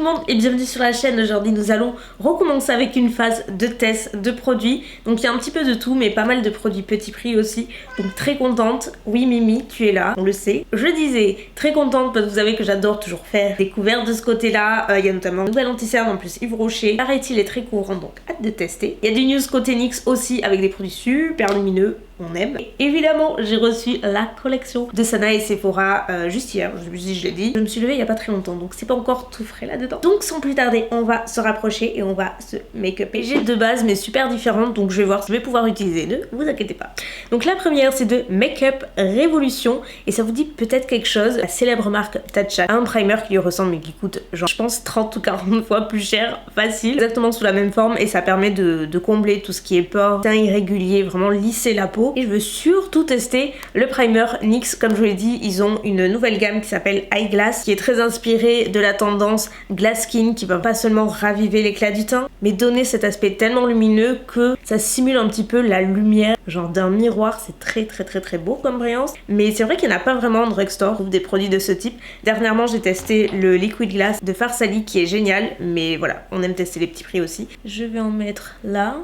le monde et bienvenue sur la chaîne. Aujourd'hui nous allons recommencer avec une phase de test de produits. Donc il y a un petit peu de tout mais pas mal de produits petit prix aussi. Donc très contente. Oui Mimi, tu es là, on le sait. Je disais très contente parce que vous savez que j'adore toujours faire découverte de ce côté-là. Il y a notamment un nouvel anti-cerne en plus Yves Rocher. Paraît-il est très courant donc hâte de tester. Il y a des news côté NYX aussi avec des produits super lumineux. On aime. Et évidemment, j'ai reçu la collection de Sana et Sephora juste hier. Je l'ai dit. Je me suis levée il y a pas très longtemps, donc c'est pas encore tout frais là-dedans. Donc sans plus tarder, on va se rapprocher et on va se make-up. J'ai deux bases mais super différentes, donc je vais voir si je vais pouvoir utiliser. Ne vous inquiétez pas. Donc la première, c'est de Make-up Révolution et ça vous dit peut-être quelque chose. La célèbre marque Tatcha a un primer qui lui ressemble mais qui coûte genre je pense 30 ou 40 fois plus cher, facile. Exactement sous la même forme et ça permet de combler tout ce qui est pores, teint irrégulier, vraiment lisser la peau. Et je veux surtout tester le primer NYX. Comme je vous l'ai dit, ils ont une nouvelle gamme qui s'appelle Eyeglass qui est très inspirée de la tendance Glass Skin qui va pas seulement raviver l'éclat du teint mais donner cet aspect tellement lumineux que ça simule un petit peu la lumière genre d'un miroir. C'est très beau comme brillance, mais c'est vrai qu'il n'y en a pas vraiment en drugstore. Je trouve des produits de ce type. Dernièrement j'ai testé le Liquid Glass de Farsali qui est génial, mais voilà, on aime tester les petits prix aussi. Je vais en mettre là,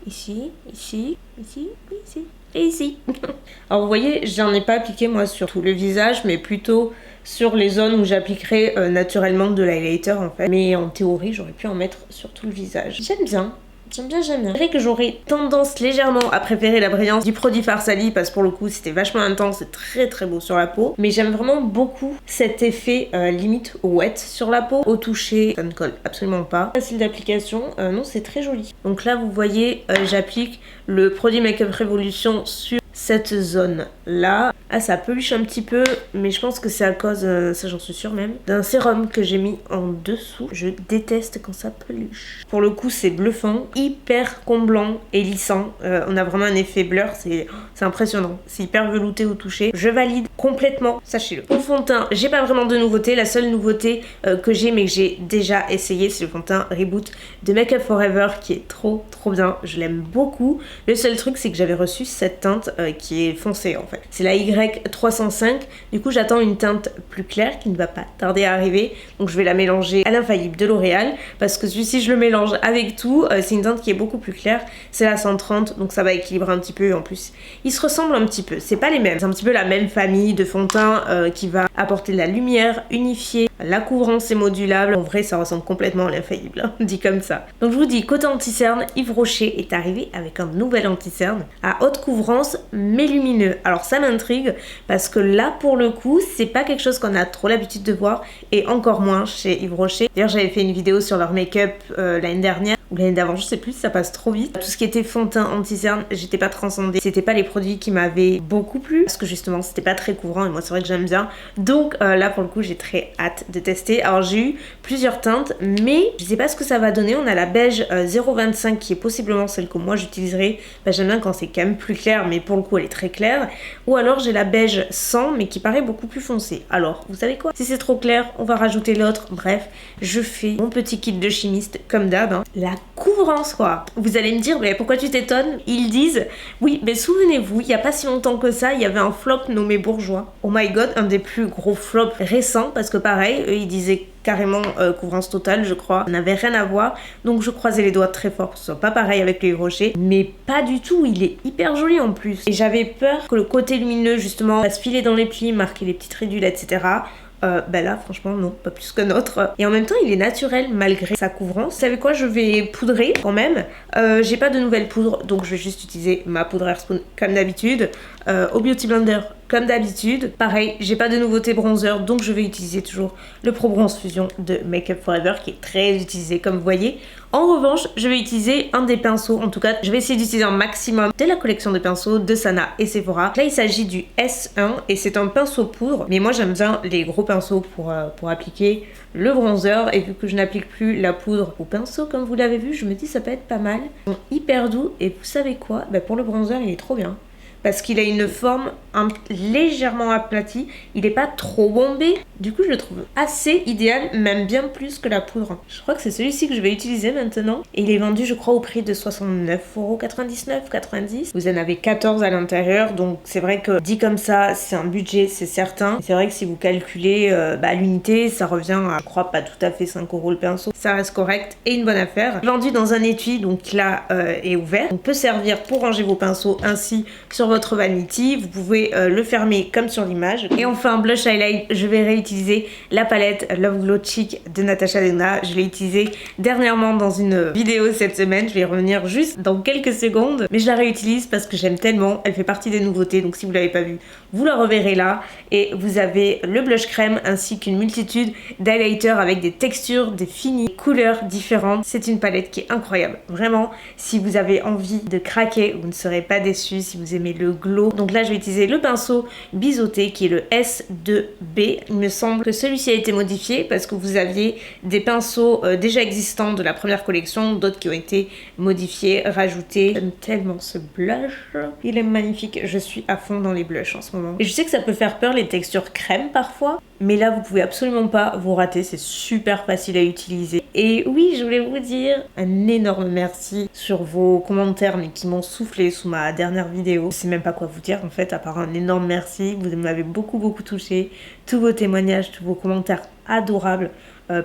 ici, ici et ici. Alors vous voyez, j'en ai pas appliqué moi sur tout le visage, mais plutôt sur les zones où j'appliquerai naturellement de l'highlighter en fait. Mais en théorie, j'aurais pu en mettre sur tout le visage. J'aime bien. C'est vrai que j'aurais tendance légèrement à préférer la brillance du produit Farsali parce que pour le coup c'était vachement intense, c'est très beau sur la peau. Mais j'aime vraiment beaucoup cet effet limite wet sur la peau. Au toucher, ça ne colle absolument pas. Facile d'application, non c'est très joli. Donc là vous voyez, j'applique le produit Make-up Révolution sur cette zone là. Ah ça peluche un petit peu mais je pense que c'est à cause, ça j'en suis sûre même, d'un sérum que j'ai mis en dessous. Je déteste quand ça peluche. Pour le coup c'est bluffant, hyper comblant et lissant. On a vraiment un effet blur, c'est impressionnant. C'est hyper velouté au toucher. Je valide complètement, sachez-le. Au fond de teint, j'ai pas vraiment de nouveauté. La seule nouveauté que j'ai mais que j'ai déjà essayé, c'est le fond de teint Reboot de Make Up Forever qui est trop bien. Je l'aime beaucoup. Le seul truc c'est que j'avais reçu cette teinte qui est foncée en fait. C'est la Y305. Du coup j'attends une teinte plus claire qui ne va pas tarder à arriver. Donc je vais la mélanger à l'infaillible de L'Oréal parce que celui-ci je le mélange avec tout. C'est une teinte qui est beaucoup plus claire. C'est la 130 donc ça va équilibrer un petit peu. En plus ils se ressemblent un petit peu. C'est pas les mêmes. C'est un petit peu la même famille de fond de teint qui va apporter de la lumière unifiée. La couvrance est modulable. En vrai ça ressemble complètement à l'infaillible hein, dit comme ça. Donc je vous dis côté anti-cerne, Yves Rocher est arrivé avec un nouvel anti-cerne à haute couvrance mais lumineux. Alors ça m'intrigue parce que là pour le coup c'est pas quelque chose qu'on a trop l'habitude de voir et encore moins chez Yves Rocher. D'ailleurs j'avais fait une vidéo sur leur make-up l'année dernière ou l'année d'avant, je sais plus, ça passe trop vite. Tout ce qui était fond de teint anti-cerne, j'étais pas transcendée. C'était pas les produits qui m'avaient beaucoup plu parce que justement c'était pas très couvrant et moi c'est vrai que j'aime bien. Donc là pour le coup j'ai très hâte de tester. Alors j'ai eu plusieurs teintes mais je sais pas ce que ça va donner. On a la beige 025 qui est possiblement celle que moi j'utiliserai. J'aime bien quand c'est quand même plus clair mais pour le coup elle est très claire. Ou alors j'ai la beige 100 mais qui paraît beaucoup plus foncée. Alors vous savez quoi, si c'est trop clair on va rajouter l'autre. Bref, je fais mon petit kit de chimiste comme d'hab hein. La couvrance quoi. Vous allez me dire mais pourquoi tu t'étonnes? Ils disent oui mais souvenez-vous il n'y a pas si longtemps que ça il y avait un flop nommé Bourjois. Oh my god, un des plus gros flops récents parce que pareil eux ils disaient carrément couvrance totale je crois, ça n'avait rien à voir donc je croisais les doigts très fort que ce soit pas pareil avec le Yves Rocher mais pas du tout, il est hyper joli en plus et j'avais peur que le côté lumineux justement va se filer dans les plis, marquer les petites ridules etc. Ben là franchement non, pas plus que notre. Et en même temps il est naturel malgré sa couvrance. Vous savez quoi, je vais poudrer quand même. J'ai pas de nouvelle poudre donc je vais juste utiliser ma poudre Airspoon comme d'habitude. Au Beauty Blender comme d'habitude. Pareil, j'ai pas de nouveauté bronzer donc je vais utiliser toujours le Pro Bronze Fusion de Make Up Forever qui est très utilisé comme vous voyez. En revanche, je vais utiliser un des pinceaux, en tout cas je vais essayer d'utiliser un maximum de la collection de pinceaux de Sana et Sephora. Là il s'agit du S1 et c'est un pinceau poudre mais moi j'aime bien les gros pinceaux pour appliquer le bronzer et vu que je n'applique plus la poudre au pinceau comme vous l'avez vu, je me dis ça peut être pas mal. Ils sont hyper doux et vous savez quoi, pour le bronzer il est trop bien. Parce qu'il a une forme légèrement aplati. Il est pas trop bombé. Du coup, je le trouve assez idéal, même bien plus que la poudre. Je crois que c'est celui-ci que je vais utiliser maintenant. Et il est vendu, je crois, au prix de 69,99 €, 90. Vous en avez 14 à l'intérieur. Donc, c'est vrai que dit comme ça, c'est un budget, c'est certain. C'est vrai que si vous calculez à l'unité, ça revient à, je crois, pas tout à fait 5 € le pinceau. Ça reste correct et une bonne affaire. Vendu dans un étui, donc là, est ouvert. On peut servir pour ranger vos pinceaux ainsi sur votre vanity. Vous pouvez le fermer comme sur l'image. Et enfin, blush highlight, je vais réutiliser la palette Love Glow Cheek de Natasha Denona. Je l'ai utilisée dernièrement dans une vidéo cette semaine. Je vais y revenir juste dans quelques secondes. Mais je la réutilise parce que j'aime tellement. Elle fait partie des nouveautés. Donc si vous ne l'avez pas vue, vous la reverrez là. Et vous avez le blush crème ainsi qu'une multitude d'highlighters avec des textures, des finis, des couleurs différentes. C'est une palette qui est incroyable. Vraiment, si vous avez envie de craquer, vous ne serez pas déçus si vous aimez le glow. Donc là, je vais utiliser le pinceau biseauté qui est le S2B. Il me semble que celui-ci a été modifié parce que vous aviez des pinceaux déjà existants de la première collection, d'autres qui ont été modifiés, rajoutés. J'aime tellement ce blush. Il est magnifique. Je suis à fond dans les blushs en ce moment. Et je sais que ça peut faire peur les textures crème parfois, mais là, vous pouvez absolument pas vous rater. C'est super facile à utiliser. Et oui, je voulais vous dire un énorme merci sur vos commentaires, mais qui m'ont soufflé sous ma dernière vidéo. Je sais même pas quoi vous dire en fait, à part un énorme merci. Vous m'avez beaucoup touché. Tous vos témoignages, tous vos commentaires adorables.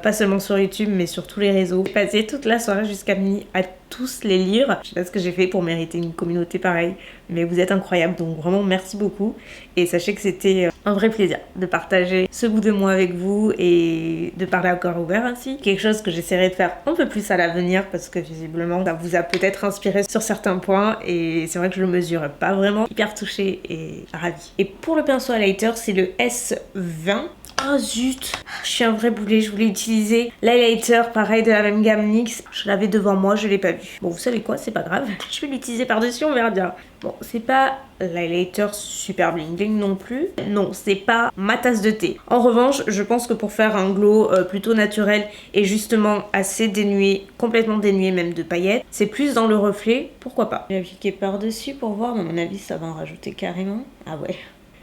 Pas seulement sur YouTube, mais sur tous les réseaux. J'ai passé toute la soirée jusqu'à minuit à tous les lire. Je sais pas ce que j'ai fait pour mériter une communauté pareille, mais vous êtes incroyables, donc vraiment merci beaucoup. Et sachez que c'était un vrai plaisir de partager ce bout de moi avec vous et de parler à cœur ouvert ainsi. Quelque chose que j'essaierai de faire un peu plus à l'avenir parce que visiblement ça vous a peut-être inspiré sur certains points et c'est vrai que je le mesure pas vraiment. Hyper touchée et ravie. Et pour le pinceau highlighter, c'est le S20. Oh zut, je suis un vrai boulet, je voulais utiliser l'highlighter pareil de la même gamme NYX. Je l'avais devant moi, je l'ai pas vu. Bon, vous savez quoi, c'est pas grave. Je vais l'utiliser par-dessus, on verra bien. Bon, c'est pas l'highlighter super bling bling non plus. Non, c'est pas ma tasse de thé. En revanche, je pense que pour faire un glow plutôt naturel et justement assez dénué, complètement dénué même de paillettes, c'est plus dans le reflet, pourquoi pas. Je vais appliquer par-dessus pour voir, mais à mon avis ça va en rajouter carrément. Ah ouais.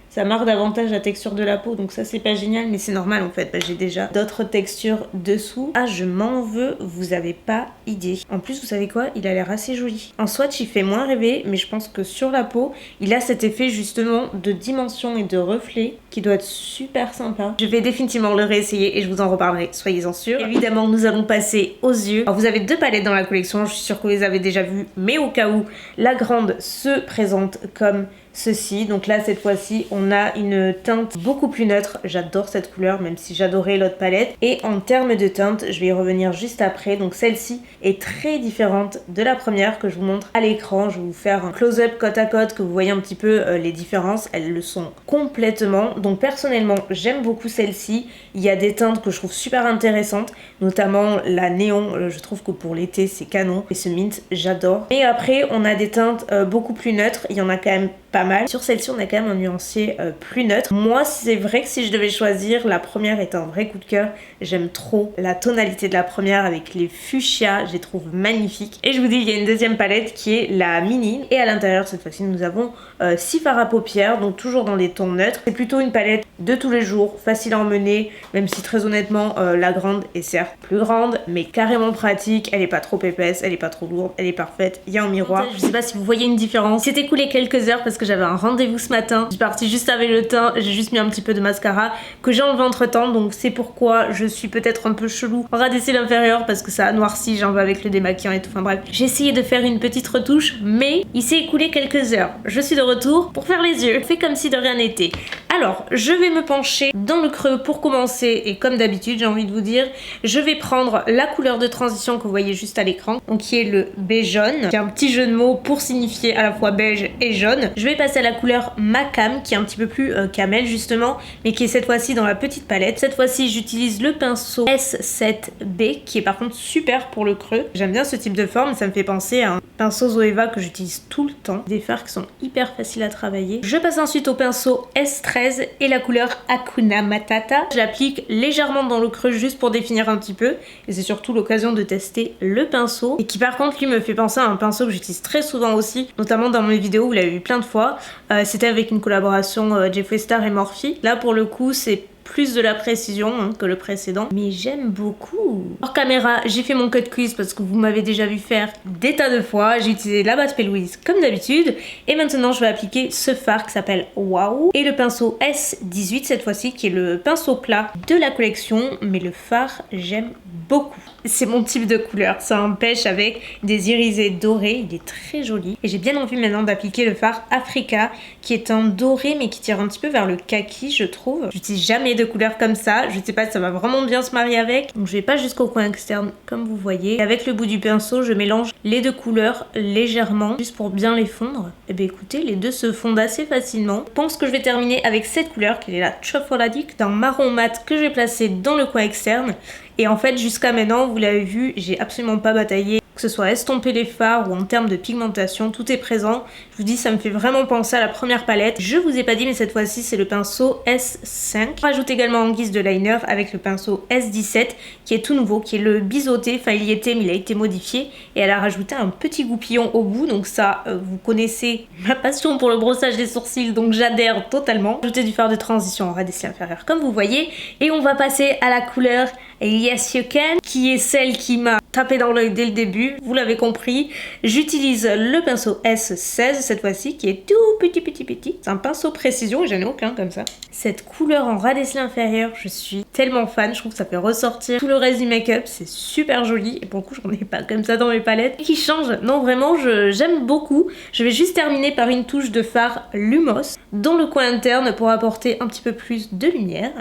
Ça marque davantage la texture de la peau, donc ça c'est pas génial, mais c'est normal en fait. J'ai déjà d'autres textures dessous. Ah, je m'en veux, vous avez pas idée. En plus, vous savez quoi, il a l'air assez joli. En swatch, il fait moins rêver, mais je pense que sur la peau, il a cet effet justement de dimension et de reflet qui doit être super sympa. Je vais définitivement le réessayer et je vous en reparlerai, soyez-en sûrs. Évidemment, nous allons passer aux yeux. Alors, vous avez deux palettes dans la collection, je suis sûre que vous les avez déjà vues, mais au cas où, la grande se présente comme ceci. Donc là, cette fois-ci, on a une teinte beaucoup plus neutre. J'adore cette couleur, même si j'adorais l'autre palette. Et en termes de teinte, je vais y revenir juste après. Donc celle-ci est très différente de la première que je vous montre à l'écran. Je vais vous faire un close-up côte à côte que vous voyez un petit peu les différences. Elles le sont complètement. Donc personnellement, j'aime beaucoup celle-ci. Il y a des teintes que je trouve super intéressantes, notamment la néon. Je trouve que pour l'été, c'est canon. Et ce mint, j'adore. Et après, on a des teintes beaucoup plus neutres. Il y en a quand même pas mal. Sur celle-ci, on a quand même un nuancier plus neutre. Moi, c'est vrai que si je devais choisir, la première est un vrai coup de cœur. J'aime trop la tonalité de la première avec les fuchsia. Je les trouve magnifiques. Et je vous dis, il y a une deuxième palette qui est la mini. Et à l'intérieur, cette fois-ci, nous avons 6 fards à paupières, donc toujours dans des tons neutres. C'est plutôt une palette de tous les jours, facile à emmener, même si très honnêtement, la grande est certes plus grande, mais carrément pratique. Elle est pas trop épaisse, elle est pas trop lourde, elle est parfaite. Il y a un miroir. Je sais pas si vous voyez une différence. C'est écoulé quelques heures parce que j'avais un rendez-vous ce matin. Je suis partie juste avec le teint, j'ai juste mis un petit peu de mascara que j'ai enlevé entre temps, donc c'est pourquoi je suis peut-être un peu chelou en rabaisser l'inférieur parce que ça a noirci, j'en veux avec le démaquillant et tout, enfin bref. J'ai essayé de faire une petite retouche, mais il s'est écoulé quelques heures. Je suis de retour pour faire les yeux. Fait comme si de rien n'était. Alors, je vais me pencher dans le creux pour commencer et comme d'habitude, j'ai envie de vous dire, je vais prendre la couleur de transition que vous voyez juste à l'écran, donc qui est le beige jaune, qui est un petit jeu de mots pour signifier à la fois beige et jaune. Je vais passer à la couleur Macam, qui est un petit peu plus camel justement, mais qui est cette fois-ci dans la petite palette. Cette fois-ci, j'utilise le pinceau S7B, qui est par contre super pour le creux. J'aime bien ce type de forme, ça me fait penser à un pinceau Zoeva que j'utilise tout le temps. Des fards qui sont hyper faciles à travailler. Je passe ensuite au pinceau S13 et la couleur Hakuna Matata. Je l'applique légèrement dans le creux juste pour définir un petit peu. Et c'est surtout l'occasion de tester le pinceau. Et qui par contre lui me fait penser à un pinceau que j'utilise très souvent aussi, notamment dans mes vidéos, vous l'avez vu plein de fois. fois. C'était avec une collaboration Jeffree Star et Morphe. Là pour le coup c'est plus de la précision que le précédent, mais j'aime beaucoup. Hors caméra, j'ai fait mon cut quiz parce que vous m'avez déjà vu faire des tas de fois. J'ai utilisé la Bat Louise comme d'habitude et maintenant je vais appliquer ce fard qui s'appelle Wow et le pinceau S18 cette fois-ci qui est le pinceau plat de la collection, mais le fard j'aime beaucoup. C'est mon type de couleur, c'est un pêche avec des irisés dorés, il est très joli et j'ai bien envie maintenant d'appliquer le fard Africa qui est un doré mais qui tire un petit peu vers le kaki je trouve. J'utilise jamais de couleurs comme ça, je sais pas si ça va vraiment bien se marier avec, donc je vais pas jusqu'au coin externe comme vous voyez. Et avec le bout du pinceau je mélange les deux couleurs légèrement juste pour bien les fondre. Et bien écoutez, les deux se fondent assez facilement. Je pense que je vais terminer avec cette couleur qui est la Chocoladique d'un marron mat que je vais placer dans le coin externe. Et en fait jusqu'à maintenant vous l'avez vu, j'ai absolument pas bataillé, que ce soit estomper les fards ou en termes de pigmentation, tout est présent. Je vous dis ça me fait vraiment penser à la première palette. Je vous ai pas dit mais cette fois-ci c'est le pinceau S5. Je rajoute également en guise de liner avec le pinceau S17 qui est tout nouveau, qui est le biseauté, enfin il y était mais il a été modifié et elle a rajouté un petit goupillon au bout, donc ça vous connaissez ma passion pour le brossage des sourcils donc j'adhère totalement. Ajouter du fard de transition en ras des cils inférieurs comme vous voyez et on va passer à la couleur Yes You Can qui est celle qui m'a tapé dans l'œil dès le début, vous l'avez compris. J'utilise le pinceau S16 cette fois-ci qui est tout petit. C'est un pinceau précision et j'en ai aucun comme ça. Cette couleur en ras des cils inférieurs, je suis tellement fan, je trouve que ça fait ressortir tout le reste du make-up, c'est super joli et pour le coup j'en ai pas comme ça dans mes palettes. Qui change, non vraiment j'aime beaucoup. Je vais juste terminer par une touche de fard Lumos dans le coin interne pour apporter un petit peu plus de lumière.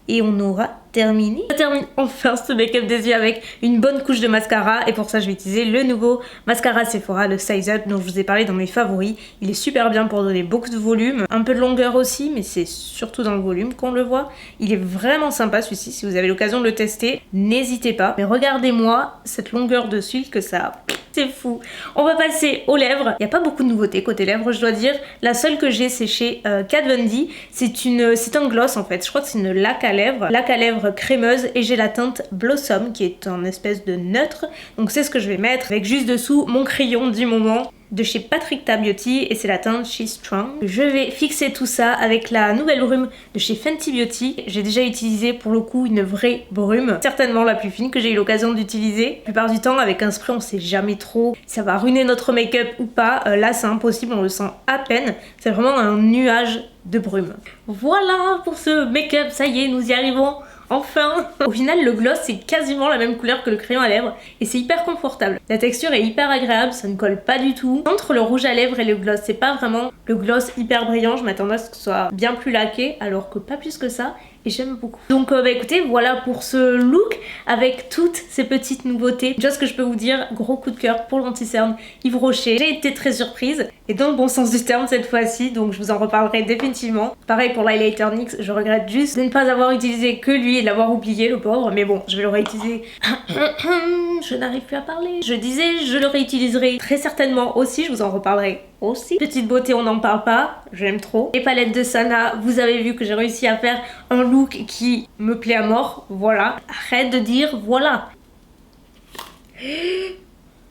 Et on aura terminé. Je termine enfin ce make-up des yeux avec une bonne couche de mascara et pour ça je vais utiliser le nouveau mascara Sephora, le Size Up dont je vous ai parlé dans mes favoris. Il est super bien pour donner beaucoup de volume, un peu de longueur aussi mais c'est surtout dans le volume qu'on le voit. Il est vraiment sympa celui-ci, si vous avez l'occasion de le tester, n'hésitez pas. Mais regardez-moi cette longueur de cils que ça a. C'est fou. On va passer aux lèvres. Il n'y a pas beaucoup de nouveautés côté lèvres, je dois dire. La seule que j'ai, c'est chez Kat Von D. C'est un gloss en fait. Je crois que c'est une laque à lèvres crémeuse. Et j'ai la teinte Blossom qui est un espèce de neutre. Donc c'est ce que je vais mettre avec juste dessous mon crayon du moment de chez Patrick Ta Beauty et c'est la teinte She's Strong. Je vais fixer tout ça avec la nouvelle brume de chez Fenty Beauty. J'ai déjà utilisé pour le coup une vraie brume, certainement la plus fine que j'ai eu l'occasion d'utiliser. La plupart du temps avec un spray on sait jamais trop si ça va ruiner notre make-up ou pas. Là c'est impossible, on le sent à peine. C'est vraiment un nuage de brume. Voilà pour ce make-up, ça y est nous y arrivons. Enfin! Au final, le gloss, c'est quasiment la même couleur que le crayon à lèvres et c'est hyper confortable. La texture est hyper agréable, ça ne colle pas du tout. Entre le rouge à lèvres et le gloss, c'est pas vraiment le gloss hyper brillant. Je m'attendais à ce que ce soit bien plus laqué, alors que pas plus que ça. Et j'aime beaucoup. Donc écoutez, voilà pour ce look avec toutes ces petites nouveautés. Déjà ce que je peux vous dire, gros coup de cœur pour l'anti-cerne Yves Rocher. J'ai été très surprise et dans le bon sens du terme cette fois-ci, donc je vous en reparlerai définitivement. Pareil pour l'highlighter NYX, je regrette juste de ne pas avoir utilisé que lui et de l'avoir oublié le pauvre, mais bon, je vais le réutiliser. Je n'arrive plus à parler. Je disais, je le réutiliserai très certainement aussi, je vous en reparlerai aussi. Petite beauté, on n'en parle pas, j'aime trop. Les palettes de Sana, vous avez vu que j'ai réussi à faire un look qui me plaît à mort, voilà. Arrête de dire voilà.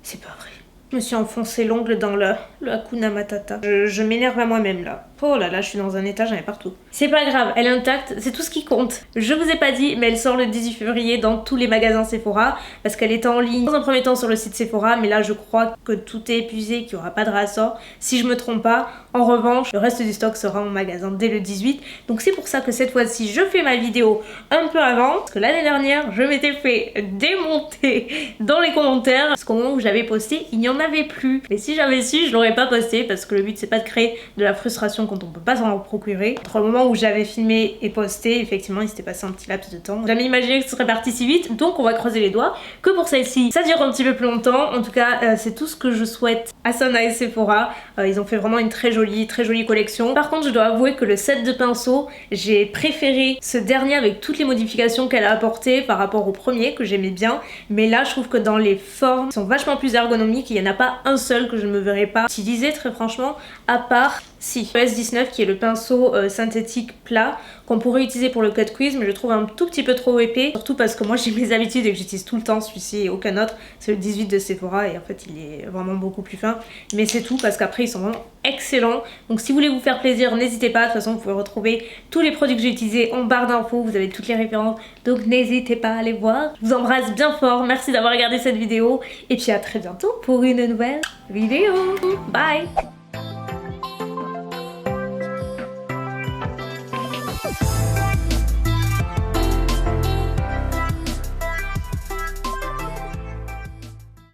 C'est pas vrai. Je me suis enfoncé l'ongle dans le Hakuna Matata. Je m'énerve à moi-même là. Oh là là, je suis dans un état, j'en ai partout. C'est pas grave, elle est intacte, c'est tout ce qui compte. Je vous ai pas dit, mais elle sort le 18 février dans tous les magasins Sephora, parce qu'elle est en ligne dans un premier temps sur le site Sephora, mais là je crois que tout est épuisé, qu'il n'y aura pas de réassort, si je me trompe pas. En revanche, le reste du stock sera en magasin dès le 18, donc c'est pour ça que cette fois-ci je fais ma vidéo un peu avant, parce que l'année dernière je m'étais fait démonter dans les commentaires, parce qu'au moment où j'avais posté, il n'y en avait plus. Mais si j'avais su, je l'aurais pas posté, parce que le but c'est pas de créer de la frustration quand on peut pas s'en procurer. Entre le moment où j'avais filmé et posté, effectivement il s'était passé un petit laps de temps. J'avais imaginé que ce serait parti si vite, donc on va creuser les doigts que pour celle-ci ça dure un petit peu plus longtemps. En tout cas c'est tout ce que je souhaite à Sana et Sephora. Ils ont fait vraiment une très jolie collection. Par contre je dois avouer que le set de pinceaux, j'ai préféré ce dernier avec toutes les modifications qu'elle a apportées par rapport au premier que j'aimais bien, mais là je trouve que dans les formes ils sont vachement plus ergonomiques. Il n'y en a pas un seul que je ne me verrais pas utiliser très franchement, à part Si, le S19 qui est le pinceau synthétique plat qu'on pourrait utiliser pour le cut crease, mais je trouve un tout petit peu trop épais, surtout parce que moi j'ai mes habitudes et que j'utilise tout le temps celui-ci et aucun autre. C'est le 18 de Sephora et en fait il est vraiment beaucoup plus fin, mais c'est tout parce qu'après ils sont vraiment excellents. Donc si vous voulez vous faire plaisir, n'hésitez pas. De toute façon vous pouvez retrouver tous les produits que j'ai utilisés en barre d'infos, vous avez toutes les références, donc n'hésitez pas à les voir. Je vous embrasse bien fort, merci d'avoir regardé cette vidéo et puis à très bientôt pour une nouvelle vidéo. Bye.